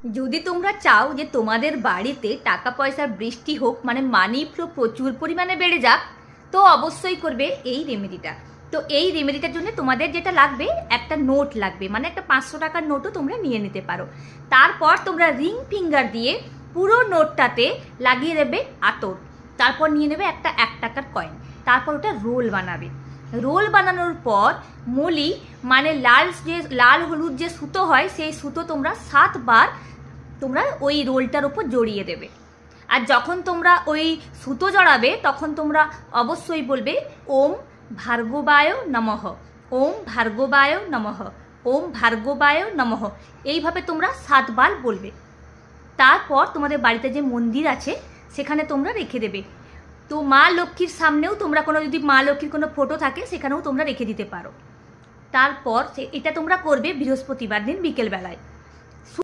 যদি তোমরা চাও যে তোমাদের বাড়িতে টাকা পয়সার বৃষ্টি হোক, মানে মানি ফ্লো প্রচুর পরিমাণে বেড়ে যাক, তো অবশ্যই করবে এই রেমেডিটা। তো এই রেমেডিটার জন্য তোমাদের যেটা লাগবে, একটা নোট লাগবে, মানে একটা 500 টাকার নোটও তোমরা নিয়ে নিতে পারো। তারপর তোমরা রিং ফিঙ্গার দিয়ে পুরো নোটটাতে লাগিয়ে দেবে আতর। তারপর নিয়ে নেবে একটা 1 টাকার কয়েন। তারপর ওটা রোল বানাবে। রোল বানানোর পর মলি, মানে লাল হলুদ যে সুতো হয়, সেই সুতো তোমরা 7 বার তোমরা ওই রোলটার উপর জড়িয়ে দেবে। আর যখন তোমরা ওই সুতো জড়াবে তখন তোমরা অবশ্যই বলবে ওম ভার্গবায় নমঃ, ওম ভার্গবায় নমঃ, ওম ভার্গবায় নমঃ। এইভাবে তোমরা 7 বার বলবে। তারপর তোমাদের বাড়িতে যে মন্দির আছে সেখানে তোমরা রেখে দেবে। তো মা লক্ষ্মীর সামনেও তোমরা যদি মা লক্ষ্মীর কোনো ফটো থাকে সেখানেও তোমরা রেখে দিতে পারো। তারপর এটা তোমরা করবে বৃহস্পতিবার দিন বিকেলবেলায়।